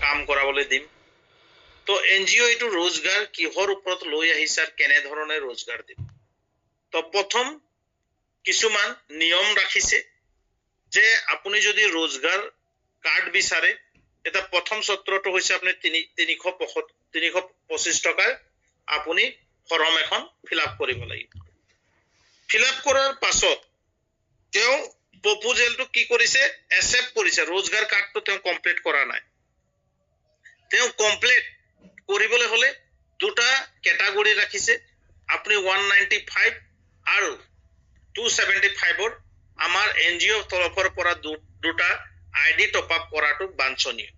কাম কৰাবলৈ দিম তো এনজিও এটো रोजगार কিহৰ ওপৰত লৈ আহিছে আৰু কেনে ধৰণে रोजगार দিব তো প্ৰথম কিছুমান নিয়ম ৰাখিছে যে আপুনি যদি रोजगार কাৰ্ড বিচাৰে এটা প্ৰথম সূত্ৰটো হৈছে আপুনি 325 টকাৰ আপুনি ফৰ্ম এখন ফিল আপ কৰিব লাগিব ফিল আপ কৰাৰ পাছত তেও প্ৰপোজালটো কি কৰিছে একসেপ্ট কৰিছে रोजगार কাৰ্ডটো তেও কমপ্লিট কৰা নাই তেও কমপ্লিট কৰিবলৈ হলে দুটা ক্যাটাগৰী ৰাখিছে আপুনি 195 আৰু 275 ৰ আমাৰ এনজিও তৰফৰ পৰা দুটা আইডি টপ আপ কৰাটো বাঞ্ছনীয়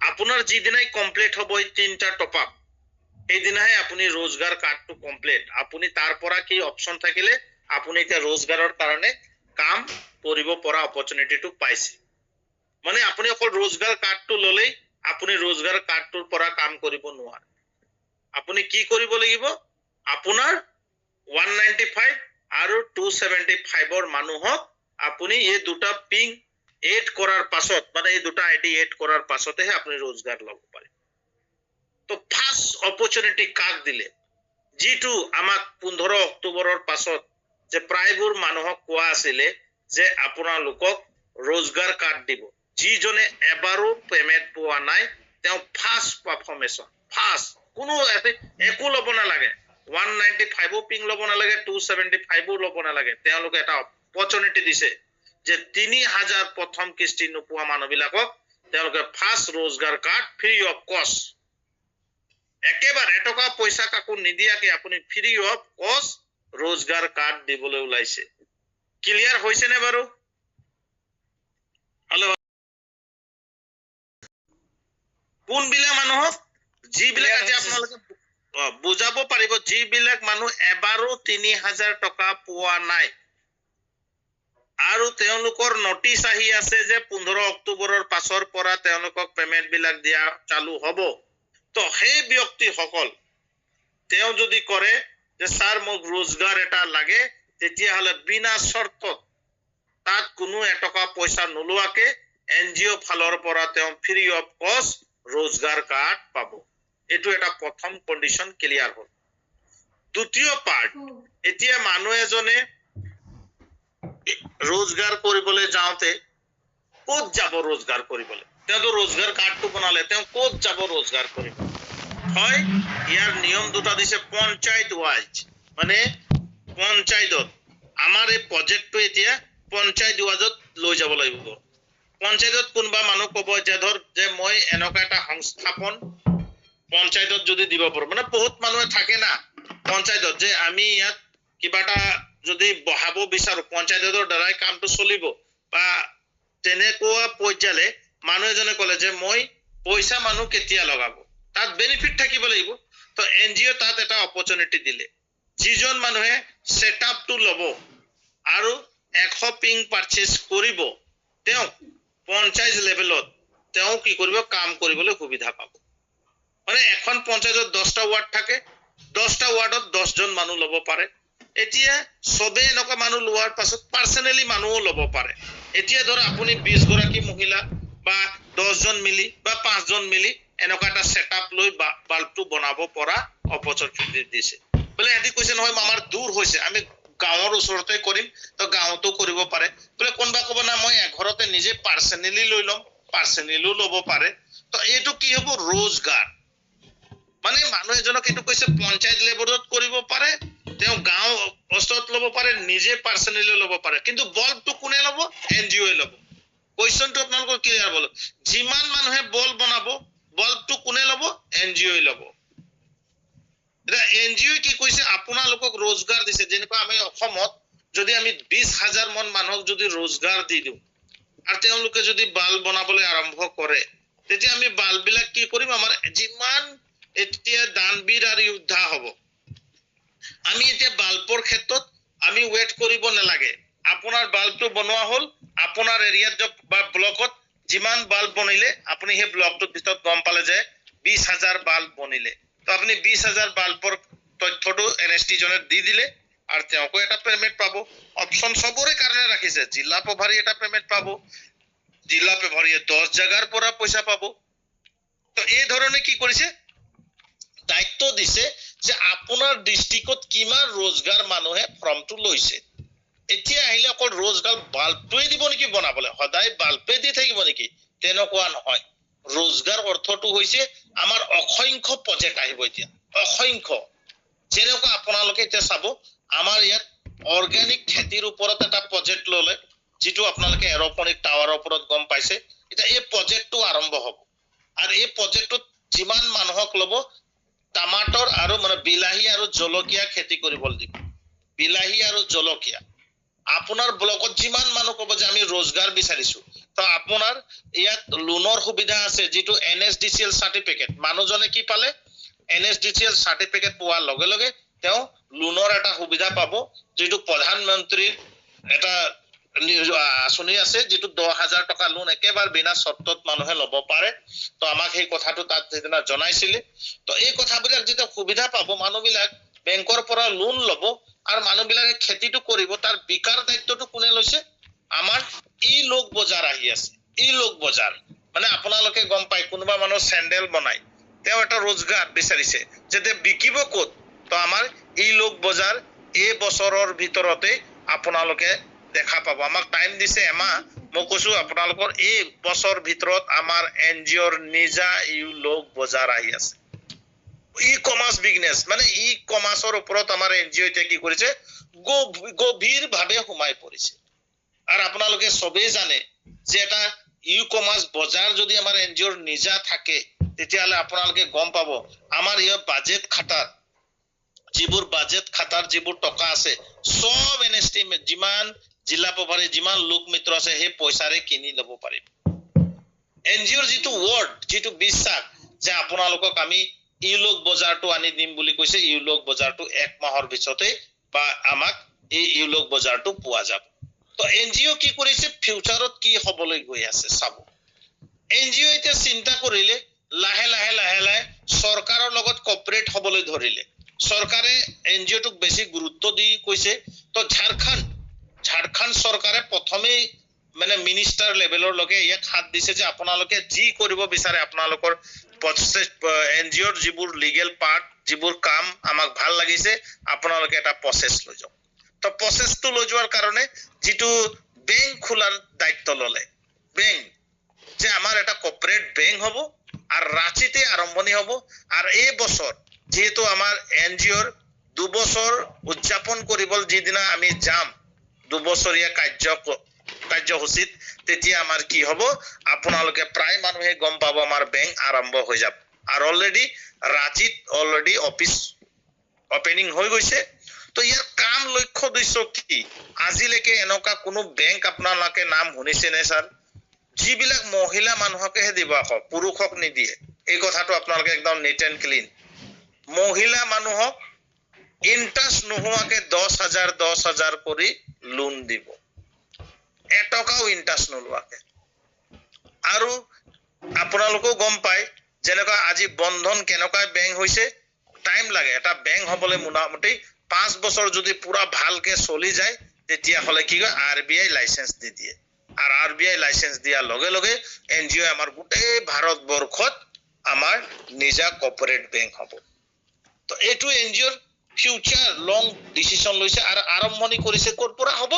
আপোনাৰ যিদিনাই কমপ্লিট হ'ব এই তিনটা টপ আপ এই দিনাই আপুনি रोजगार কাৰ্ডটো কমপ্লিট আপুনি তাৰ পৰা কি অপচন থাকিলে আপুনি এটা रोजगारৰ কাৰণে কাম কৰিব পৰা অপৰচুনিটিটো পাইছে মানে আপুনি অকল रोजगार কাৰ্ডটো ললেই আপুনি रोजगार কাৰ্ডটোৰ পৰা কাম কৰিব নোৱাৰে আপুনি কি কৰিব লাগিব আপোনাৰ 195 আৰু 275 ৰ মানুহক আপুনি এই দুটা পিং এড কৰাৰ পাছত মানে এই দুটা আইডি এড কৰাৰ পাছতহে আপুনি रोजगार ল'ব পাৰে তো ফাৰ্স্ট অপৰচুনিটি কাক দিলে যেটো আমাক 15 অক্টোবৰৰ পাছত যে প্ৰায়বোৰ মানুহক কোৱা আছিল যে আপোনালোকক रोजगार কাৰ্ড দিব যিজনে এবাৰো পেমেন্ট পোৱা নাই তেও ফাৰ্স্ট পারফরমেশন ফার্স্ট কোনো একো লব না লাগে 195 পিং লব না লাগে 275 লব না লাগে তেওঁলোকে এটা অপৰচুনিটি দিছে যে 3000 প্ৰথম কিস্তি নোপোৱা মানুহবিলাকক তেওঁলোকে ফাৰ্স্ট रोजगार কাৰ্ড ফ্ৰী অফ কস্ট একেবাৰে টকা পইচা কাকো নিদিয়াকে আপুনি ফ্ৰী অফ কস্ট रोजगार কাৰ্ড দিবলৈ ওলাইছে ক্লিয়াৰ হৈছে নে বাৰু হেল্ল কোনবিলাক মানুহক যিবিলাক আজি আপোনালোকে বুজাব পাৰিব যিবিলাক মানুহ এবাৰো 3000 টকা পোৱা নাই আৰু তেওঁলোকৰ নোটিস আহি আছে যে 15 অক্টোবৰৰ পাছৰ পৰা তেওঁলোকক পেমেন্ট বিলাক দিয়া চালু হ'ব তো সেই ব্যক্তি সকল তেও যদি কৰে যে স্যাৰ মোক रोजगार এটা লাগে তেতিয়া হলে বিনা শৰ্ত তাত কোনো এটকা পয়সা নলোৱাকে এনজিও ফালৰ পৰা তেও ফ্ৰী অফ কস্ট रोजगार কাৰ্ড পাব এটো এটা প্ৰথম কন্ডিশন ক্লিয়াৰ হ'ল দ্বিতীয় পাৰ্ট এতিয়া মানুহ এজনে रोजगार কৰিবলৈ যাওতে ক'ত যাব रोजगार কৰিবলৈ তেও তো रोजगार কাৰ্ডটো বনালে তেও ক'ত যাব रोजगार কৰিব হয় ইয়াৰ নিয়ম দুটা দিছে পঞ্চায়ত ওয়াইজ মানে পঞ্চায়তত আমাৰ এই প্ৰজেক্টটো এতিয়া পঞ্চায়ত ওয়াজত লৈ যাব লাগিব পঞ্চায়তত কোনবা মানুহ ক'ব যে ধৰ যে মই এনেকা এটা সংস্থাপন পঞ্চায়তত যদি দিব পাৰো মানে বহুত মানুহ থাকে না পঞ্চায়তত যে আমি ইয়াত কিবাটা যদি বহাব বিচাৰো পঞ্চায়তৰ দ্বাৰাই কামটো চলিব বা তেনেকুৱা পৰ্যায়লে মানুহ এজনে ক'লে যে মই পইচা মানুহ কেতিয়া লগাব তাত বেনিফিট থাকিব লাগিব তো এনজিও তাত এটা অপৰচুনিটি দিলে যিজন মানুহে সেটআপটো লব আৰু 100 পিং পাৰচেজ কৰিব তেও পঞ্চায়ত লেভেলত তেও কি কৰিব কাম কৰিবলৈ সুবিধা পাব মানে এখন পঞ্চায়তত 10টা ওয়াৰ্ড থাকে 10টা ওয়াৰ্ডত 10 জন মানুহ লব পাৰে এতিয়া সবে এনেকা মানুহ লোৱাৰ পাছত পাৰ্সোনালি মানুহ লব পাৰে এতিয়া ধৰ আপুনি 20 গৰাকী মহিলা বা 10 জন মিলি বা 5 জন মিলি এনেকা এটা সেটআপ লৈ বাল্বটো বনাব পৰা অপৰচুনিটি দিছে বলে এদি কৈছে নহয় আমাৰ দূৰ হৈছে আমি গাঁৱৰ ওচৰতে কৰিম তো গাঁৱতো কৰিব পাৰে বলে কোনবা ক'ব না মই ঘৰতে নিজে পাৰ্সোনালি লৈ লম পাৰ্সোনালিও লব পাৰে তো এটো কি হ'ব रोजगार মানে মানুহ এজনক এটো কৈছে পঞ্চায়ত লেভেলত কৰিব পাৰে তেও গাঁও অস্তত লব পাৰে নিজে পাৰ্সোনালি লব পাৰে কিন্তু বলটো কোনে লব এনজিও লব কোৱেশ্চনটো আপোনালোকৰ ক্লিয়াৰ বল যিমান মানুহে বল বনাব বলটো কোনে লব এনজিও লব এটা এনজিও কি কৈছে আপোনালোকক रोजगार দিছে যেনেকৈ আমি অসমত যদি আমি 20000 মন মানুহক যদি रोजगार দি দিও আৰু তেওঁলোকে যদি বাল বনাবলৈ আৰম্ভ কৰে তেতিয়া আমি বালবিলাক কি কৰিম আমাৰ যিমান এতিয়া দানবীৰ আৰু যোদ্ধা হ'ব আমি এতিয়া বাল্বৰ ক্ষেত্ৰত আমি ওয়েট কৰিব নালাগে আপোনাৰ বাল্বটো বনোৱা হল আপোনাৰ এৰিয়াত বা ব্লকত যিমান বাল্ব বনিলে আপুনি হে ব্লকটোৰ ভিতৰত গম পালে যে 20000 বাল্ব বনিলে তো আপুনি 20000 বাল্বৰ তথ্যটো এনএসটি জনে দি দিলে আৰ তেওঁকো এটা পেমেন্ট পাবো অপশন সবৰে কাৰণে ৰাখিছে জিলা প্ৰভাৰী এটা পেমেন্ট পাবো জিলা প্ৰভাৰীয়ে 10 জাগাৰ পৰা পইচা পাবো এই ধৰণে কি কৰিছে দায়িত্ব দিছে যে আপোনাৰ ডিস্ট্ৰিক্টত কিমান रोजगार মানুহে ফৰ্মটো লৈছে এতিয়া আহিলে অকল रोजगार বাল্বটোৱে দিব নেকি বনাবলৈ সদায় বাল্বে দি থাকিব নেকি তেনেকুৱা নহয় रोजगार অৰ্থটো হৈছে আমাৰ অসংখ্য প্ৰজেক্ট আহিব এতিয়া অসংখ্য যেনেকুৱা আপোনালোকে এতিয়া চাব আমাৰ ইয়াত অৰ্গানিক খেতিৰ ওপৰত এটা প্ৰজেক্ট ললে যেটো আপোনালোকে এৰোপনিক টাৱাৰৰ ওপৰত গম পাইছে এটা এই প্ৰজেক্টটো আৰম্ভ হ'ব আৰু এই প্ৰজেক্টত যিমান মানুহক লব টমাটৰ আৰু মানে বিলাহী আৰু জলকীয়া খেতি কৰিবলৈ দিব বিলাহী আৰু জলকীয়া আপোনাৰ ব্লকত যিমান মানুহ কব যে আমি रोजगार বিচাৰিছো তো আপোনাৰ ইয়াত লোনৰ সুবিধা আছে যেটো NSDCL সাৰ্টিফিকেট মানুহজনে কি পালে NSDCL সাৰ্টিফিকেট পোৱাৰ লগে লগে তেওঁ লোনৰ এটা সুবিধা পাব যেটো প্ৰধানমন্ত্ৰীৰ এটা আঁচনি আছে যেটো 10,000 টকা লোন একেবাৰ বিনা চৰ্তত মানুহে লব পাৰে তো আমাক এই কথাটো তাত যেনা জনাইছিলে তো এই কথাবিলাক যেটা সুবিধা পাব মানুহবিলাক বেংকৰ পৰা লোন লব আৰু মানুহবিলাকে খেতিটো কৰিব তাৰ বিকাৰ দায়িত্বটো কোনে লৈছে আমাৰ ই লোক বজাৰ আহি আছে ই লোক বজাৰ মানে আপোনালোকে গম পায় কোনোবা মানুহ স্যান্ডেল বনায় তেওঁ এটা रोजगार বিচাৰিছে যেতে বিকিব ক'ত তো আমাৰ ই লোক বজাৰ এই বছৰৰ ভিতৰতে আপোনালোকে দেখা পাব আমাক টাইম দিছে এমাহ মই কৈছো আপোনালোকৰ এই বছৰ ভিতৰত আমাৰ এনজিওৰ নিজা ই লোক বজাৰ আহি আছে ই কমাৰ্স বিজনেস মানে ই কমাৰ্সৰ ওপৰত আমাৰ এনজিও এতিয়া কি কৰিছে গভীৰ ভাৱে সোমাই পৰিছে আৰু আপোনালোকে সবেই জানে যে এটা ই কমাৰ্স বজাৰ যদি আমাৰ এনজিওৰ নিজা থাকে তেতিয়ালে আপোনালোকে গম পাব আমাৰ ইয়াৰ বাজেট খাটাৰ যিবোৰ টকা আছে সব এনএসটিমেট যিমান জিলা প্ৰভাৰী যিমান লোক মিত্ৰ আছে সেই পইচাৰে কিনি লব পাৰিব এনজিওৰ যেটো ওয়াৰ্ড যেটো বিশ্বাস যে আপোনালোকক আমি ই লোক বজাৰটো আনি দিম বুলি কৈছে ই লোক বজাৰটো এক মাহৰ ভিতৰতে বা আমাক এই ই লোক বজাৰটো পোৱা যাব তো এনজিও কি কৰিছে ফিউচাৰত কি হবলৈ গৈ আছে চাব এনজিও এতিয়া চিন্তা কৰিলে লাহে লাহে সৰকাৰৰ লগত কোঅপাৰেট হবলৈ ধৰিলে সৰকাৰে এনজিওটোক বেছি গুৰুত্ব দি কৈছে তো ঝাৰখণ্ড সৰকাৰে প্ৰথমে মানে মিনিষ্টাৰ লেভেলৰ লগে ইয়াক হাত দিছে যে আপোনালোকে যি কৰিব বিচাৰে আপোনালোকৰ এনজিওৰ যিবোৰ লিগেল পাৰ্ট যিবোৰ কাম আমাক ভাল লাগিছে আপোনালোকে এটা প্ৰসেস লৈ যাওক তো প্ৰসেসটো লৈ যোৱাৰ কাৰণে যেটো বেংক খোলাৰ দায়িত্ব ললে বেংক যে আমাৰ এটা কোঅপাৰেট বেংক হ'ব আৰ ৰাঁচিতে আৰম্ভণি হ'ব আৰ এই বছৰ যেহেতু আমাৰ এনজিওৰ 2 বছৰ উদযাপন কৰিবল যিদিনা আমি যাম 2 বছৰীয়া কাৰ্যসূচীত তেতিয়া আমাৰ কি হ'ব আপোনালোকে প্ৰায় মানুহে গম পাব আমাৰ বেংক আৰম্ভ হৈ যাব আৰ অলৰেডি ৰাঁচিত অলৰেডি অফিস ওপেনিং হৈ গৈছে তো ইয়াৰ কাম লক্ষ্য উদ্দেশ্য কি আজিলৈকে এনেকা কোনো বেংক আপোনালোকে নাম শুনিছে নে স্যাৰ যিবিলাক মহিলা মানুহকহে দিব আকৌ পুৰুষক নিদিয়ে এই কথাটো আপোনালোকে একদম নিট এন্ড ক্লিন মহিলা মানুহক ইন্টাৰেষ্ট নোহোৱাকে 10,000 কৰি লোন দিব এটকাও ইন্টাৰেষ্ট নোলোৱাকে আৰু আপোনালোকো গম পায় যেনেকা আজি বন্ধন কেনেকা বেংক হৈছে টাইম লাগে এটা বেংক হবলৈ মোটামুটি 5 বছৰ যদি পুৰা ভালকে চলি যায় তেতিয়া হলে কি হয় আরবিআই লাইসেন্স দি দিয়ে আর আরবিআই লাইসেন্স দিয়া লগে লগে এনজিও আমাৰ গোটেই ভাৰতবৰ্ষত আমাৰ নিজা কোঅপাৰেট বেংক হ'ব তো এটো এনজিওৰ ফিউচাৰ লং ডিসিশন লৈছে আৰু আৰম্ভণি কৰিছে ক'ৰ পৰা হ'ব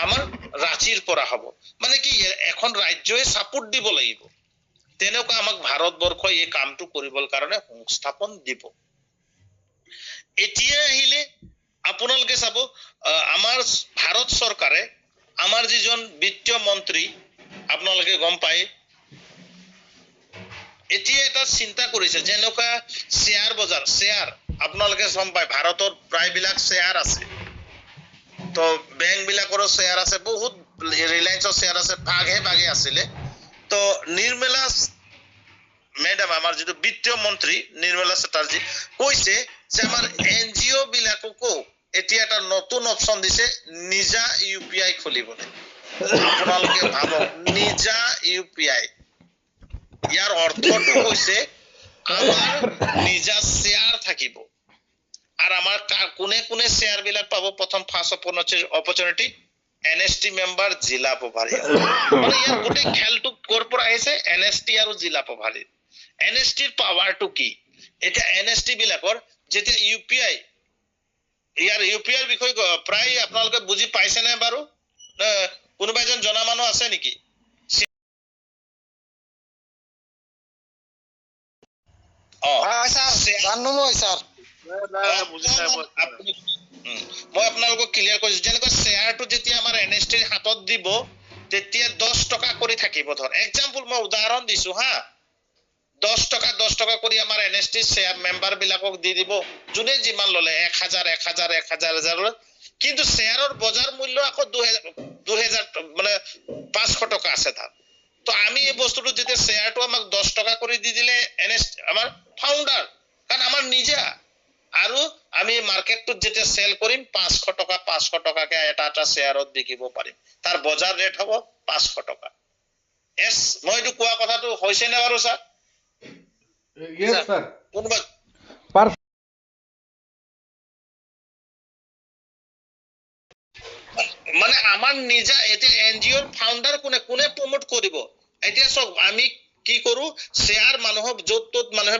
আমাৰ ৰাঁচিৰ পৰা হ'ব মানে কি এখন ৰাজ্যই সাপোৰ্ট দিব লাগিব তেনেকুৱা আমাক ভাৰতবৰ্ষই এই কামটো কৰিবৰ কাৰণে সংস্থাপন দিব এতিয়া আহিলে আপোনালোকে চাব আমাৰ ভাৰত চৰকাৰে আমাৰ যিজন বিত্তীয় মন্ত্ৰী আপোনালোকে গম পায় এতিয়া এটা চিন্তা কৰিছে যেনেকা শেয়াৰ বজাৰ শেয়াৰ আপোনালোকে গম পায় ভাৰতত প্ৰায়বিলাক শেয়াৰ আছে তো বেংক বিলাকৰো শেয়াৰ আছে বহুত ৰিলায়েন্সৰ শেয়াৰ আছে ভাগে আছিলে তো নিৰ্মলা ম্যাডাম আমাৰ যেটো বিত্তীয় মন্ত্ৰী নিৰ্মলা চ্যাটাৰ্জী কৈছে যে আমাৰ এনজিও বিলাককো এতিয়া এটা নতুন অপচন দিছে নিজা ইউপিআই খুলিবলৈ আপোনালোকে ভাবক নিজা ইউপিআই ইয়াৰ অৰ্থটো হৈছে আমাৰ নিজা শেয়াৰ থাকিব আৰু আমাৰ কোনে কোনে শেয়াৰ বিলাক পাব প্ৰথম ফাৰ্স্ট অপৰচুনিটি এনএসটি মেম্বাৰ জিলা প্ৰভাৰী মানে ইয়াৰ গোটেই খেলটো ক'ৰ পৰা আহিছে এনএসটি আৰু জিলা প্ৰভাৰী এনএসটিৰ পাৱাৰটো কি এটা এনএসটি বিলাকৰ যেতিয়া ইউপিআই ইয়াৰ ইউপিআইৰ বিষয়ে প্ৰায় আপোনালোকে বুজি পাইছে নে বাৰু কোনোবা এজন জনা মানুহ আছে নেকি মই আপোনালোকক ক্লিয়াৰ কৰিছো যেনেকৈ শ্বেয়াৰটো যেতিয়া আমাৰ এনএসটিৰ হাতত দিব তেতিয়া 10 টকা কৰি থাকিব ধৰ এক্সাম্পল মই উদাহৰণ দিছো হা 10 টকা কৰি আমাৰ এনএসটি শ্বেয়াৰ মেম্বাৰ বিলাকক দি দিব যোনে যিমান ললে 1000 কিন্তু শ্বেয়াৰৰ বজাৰ মূল্য আকৌ 2000 মানে 500 টকা আছে তাত তো আমি এই বস্তুটো যেতিয়া শ্বেয়াৰটো আমাক 10 টকা কৰি দি দিলে এনএসটি আমাৰ ফাউন্ডাৰ কাৰণ আমাৰ নিজা আৰু আমি মাৰ্কেটত যেতিয়া সেল কৰিম 500 টকাকে এটা শ্বেয়াৰত বিকিব পাৰিম তাৰ বজাৰ ৰেট হ'ব 500 টকা এস মই এইটো কোৱা কথাটো হৈছে নে বাৰু স্যাৰ Yes, sir. কোনবা মানে আমাৰ নিজা এতে এনজিওৰ ফাউন্ডাৰ কোনে প্ৰমোট কৰিব এতিয়া সব আমি কি কৰো শেয়াৰ মানুহক যত তত মানুহে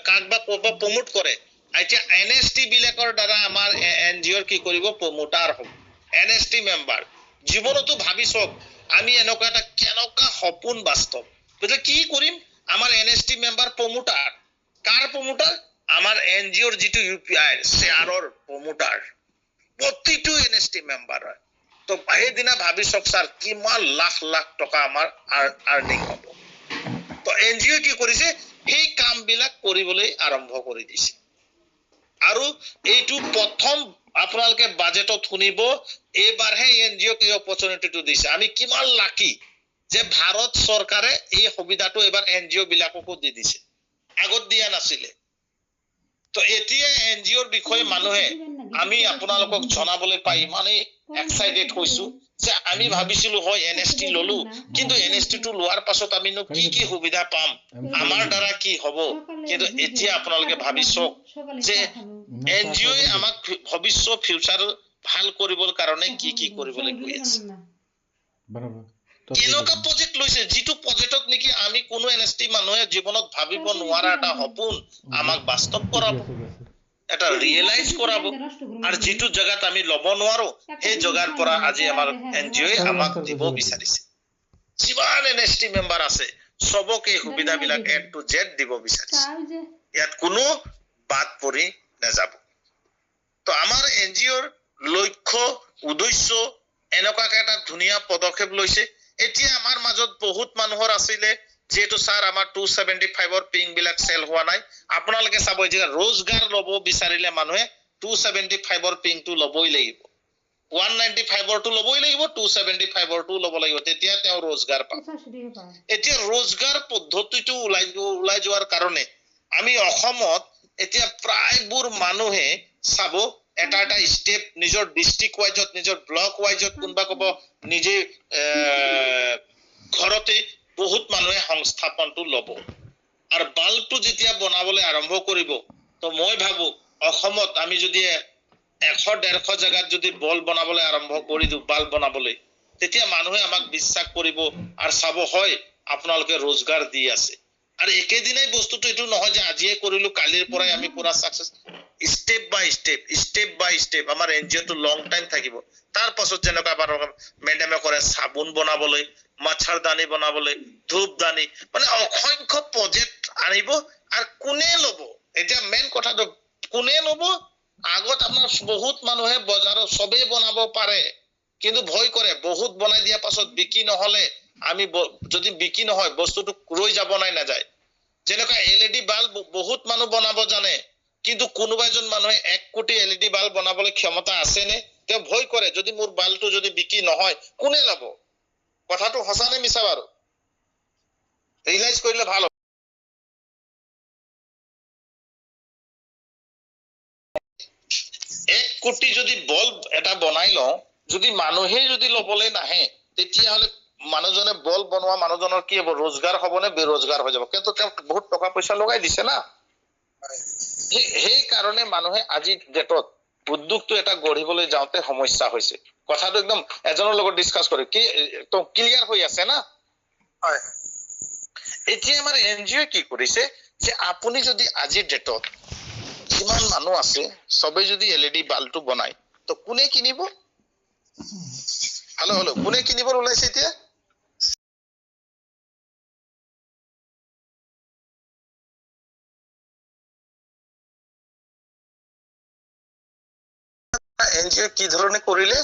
কাক বা প্ৰমোট কৰে এতিয়া এনএসটি বিলাকৰ দ্বাৰা আমাৰ এনজিওৰ কি কৰিব প্ৰমোটাৰ হ'ব এনএসটি মেম্বাৰ জীৱনতো ভাবিছক আমি এনেকুৱা এটা কেনেকুৱা সপোন বাস্তৱ বুঝলে কি কৰিম আমাৰ এনএসটি মেম্বাৰ প্ৰমোটাৰ কাৰ প্ৰমোটাৰ আমাৰ এনজিওৰ যেটো ইউপিআই শেয়াৰৰ প্ৰমোটাৰ প্ৰতিটো এনএসটি মেম্বাৰ তো সেইদিনা ভাবিছক স্যাৰ কিমান লাখ টকা আমাৰ আৰ্নিং হ'ব তো এনজিও কি কৰিছে সেই কাম বিলাক কৰিবলৈ আৰম্ভ কৰি দিছে আৰু এইটো প্ৰথম আপোনালোকে বাজেটত শুনিব এবাৰহে এনজিও কি অপৰচুনিটিটো দিছে আমি কিমান লাকি যে ভাৰত চৰকাৰে এই সুবিধাটো এবাৰ এনজিও বিলাককো দি দিছে আগত দিয়া নাছিলে তো এতিয়া এনজিওৰ বিষয়ে মানুহে আমি আপোনালোকক জনাবলৈ পাই মানে এক্সাইটেড হৈছো যে আমি ভাবিছিলো হয় এনএসটি ললো কিন্তু এনএসটি টো লোৱাৰ পাছত আমি কি সুবিধা পাম আমাৰ দ্বাৰা কি হ'ব কিন্তু এতিয়া আপোনালোকে ভাবিছক যে এনজিও আমাক ভৱিষ্যত ফিউচাৰ ভাল কৰিবৰ কাৰণে কি কৰিবলৈ গৈ আছে এনেকুৱা প্ৰজেক্ট লৈছে যেটো প্ৰজেক্টত নেকি আমি কোনো এনএসটি মানুহে জীৱনত ভাবিব নোৱাৰা এটা সপোন আমাক বাস্তৱ কৰাব এটা ৰিয়েলাইজ কৰাব আৰু যেটো জায়গাত আমি লব নোৱাৰো সেই জায়গাৰ পৰা আজি আমাৰ এনজিও আমাক দিব বিচাৰিছে যিমান এনএসটি মেম্বাৰ আছে সবকে সুবিধাবিলাক এ টু জেড দিব বিচাৰিছে ইয়াত কোনো বাদ পৰি নাযাব তো আমাৰ এনজিওৰ লক্ষ্য উদ্দেশ্য এনেকুৱা এটা ধুনীয়া পদক্ষেপ লৈছে এতিয়া আমাৰ মাজত বহুত মানুহৰ আছিলে যেটো স্যাৰ আমাৰ 275 ৰ পিং বিলাক সেল হোৱা নাই আপোনালোকে চাব যে रोजगार লব বিচাৰিলে মানুহে 275 ৰ পিংটো লবই লাগিব 195 ৰ টো লবই লাগিব 275 ৰ টো লব লাগিব তেতিয়া তেওঁ रोजगार পাব এতিয়া रोजगार পদ্ধতিটো উলাই যোৱাৰ কাৰণে আমি অসমত এতিয়া প্ৰায়বোৰ মানুহে চাব এটা স্টেপ নিজৰ ডিস্ট্ৰিক্ট ওয়াইজত নিজৰ ব্লক ওয়াইজত কোনবা কব নিজে ঘৰতে বহুত মানুহে সংস্থাপনটো লব আৰু বাল্বটো যেতিয়া বনাবলৈ আৰম্ভ কৰিব তো মই ভাবো অসমত আমি যদি 100-150 জায়গাত যদি বল বনাবলৈ আৰম্ভ কৰি দিও বাল্ব বনাবলৈ তেতিয়া মানুহে আমাক বিশ্বাস কৰিব আৰু চাব হয় আপোনালোকে रोजगार দি আছে আৰু একেদিনাই বস্তুটো এটো নহয় যে আজিয়ে কৰিলো কালিৰ পৰাই আমি পুৰা সাকসেস স্টেপ বাই স্টেপ আমাৰ এনজিওটো লং টাইম থাকিব তাৰ পাছত যেনেকা বাৰ মেডামে কৰে সাবুন বনাবলৈ মাছৰদানি বনাবলৈ ধূপদানি মানে অসংখ্য প্ৰজেক্ট আনিব আৰু কোনে লব এটা মেইন কথাটো কোনে লব আগত আমাৰ বহুত মানুহে বজাৰত সবে বনাব পাৰে কিন্তু ভয় কৰে বহুত বনাই দিয়া পাছত বিকি নহলে আমি যদি বিকি নহয় বস্তুটো ৰৈ যাব নাই না যায় যেনেকা এলইডি বাল্ব বহুত মানুহ বনাব জানে কিন্তু কোনোবা এজন মানুহে 1 কোটি এলইডি বাল্ব বনাবলৈ ক্ষমতা আছে নে তেওঁ ভয় কৰে যদি মোৰ বাল্বটো যদি বিকি নহয় কোনে লব কথাটো হসা নে মিছা বাৰু ৰিয়েলাইজ কৰিলে ভাল 1 কোটি যদি বল্ব এটা বনাই লও যদি মানুহে যদি লবলৈ নাহে তেতিয়া হলে মানুহজনে বল বনোৱা মানুহজনৰ কি হ'ব रोजगार হ'ব নে বেৰোজগাৰ হৈ যাব কিন্তু তেওঁ বহুত টকা পইচা লগাই দিছে না সেই কাৰণে মানুহে আজি ডেটত উদ্যোগটো এটা গঢ়িবলৈ যাওঁতে সমস্যা হৈছে কথাটো একদম এজনৰ লগত ডিসকাস কৰি কি তো ক্লিয়াৰ হৈ আছে না হয় এতিয়া আমাৰ এনজিঅ কি কৰিছে যে আপুনি যদি আজিৰ ডেটত যিমান মানুহ আছে সবে যদি এলইডি বাল্বটো বনায় তো কোনে কিনিব? হেল্ল' কোনে কিনিব ওলাইছে এতিয়া? এনজিঅ কি ধৰণে কৰিলে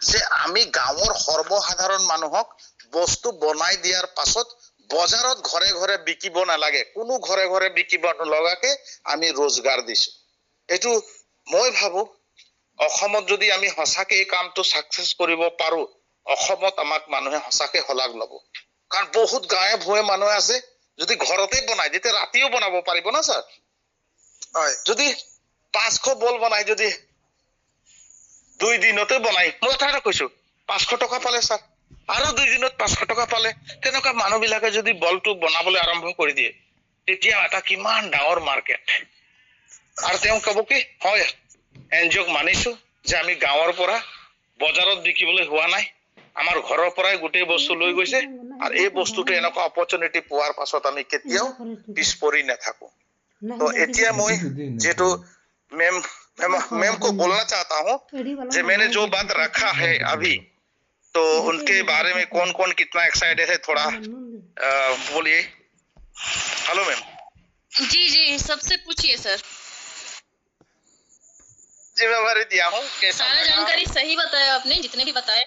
যে আমি গাঁৱৰ সৰ্বসাধাৰণ মানুহক বস্তু বনাই দিয়াৰ পাছত বজাৰত ঘৰে ঘৰে বিকিব নালাগে, কোনো ঘৰে ঘৰে বিকিব নলগাকে আমি ৰোজগাৰ দিছো। এইটো মই ভাবো অসমত যদি আমি সঁচাকে এই কামটো সাকসেস কৰিব পাৰো, অসমত আমাক মানুহে সঁচাকে হলাগ লব। কাৰণ বহুত গাঁৱে ভূঞে মানুহ আছে যদি ঘৰতে বনাই তেতিয়া ৰাতিও বনাব পাৰিব না স্যাৰ। হয়, যদি 500 বল বনাই যদি 2 দিনতে বনাই, মই এটা কৈছো 500 টকা পালে স্যাৰ, আৰু 2 দিনত 500 টকা পালে, তেনেকুৱা মানুহ বিলাকে যদি বলটো বনাবলৈ আৰম্ভ কৰি দিয়ে তেতিয়া এটা কিমান ডাঙৰ মাৰ্কেট। আৰু তেওঁ কব কি হয় এনজিঅক মানিছো যে আমি গাঁৱৰ পৰা বজাৰত বিকিবলৈ হোৱা নাই, আমাৰ ঘৰৰ পৰাই গোটেই বস্তু লৈ গৈছে, আৰু এই বস্তুটো এনেকুৱা অপৰচুনিটি পোৱাৰ পাছত আমি কেতিয়াও পিছ পৰি নাথাকো। তো এতিয়া মই যেটো मैम को बोलना चाहता हूँ कि मैंने जो बात रखा है अभी, तो उनके बारे में कौन कौन कितना एक्साइटेड है थोड़ा बोलिए। Hello ma'am. जी जी सबसे पूछिए सर। जिम्मेवारी दिया हूँ, सारा जानकारी सही बताया आपने, जितने भी बताए।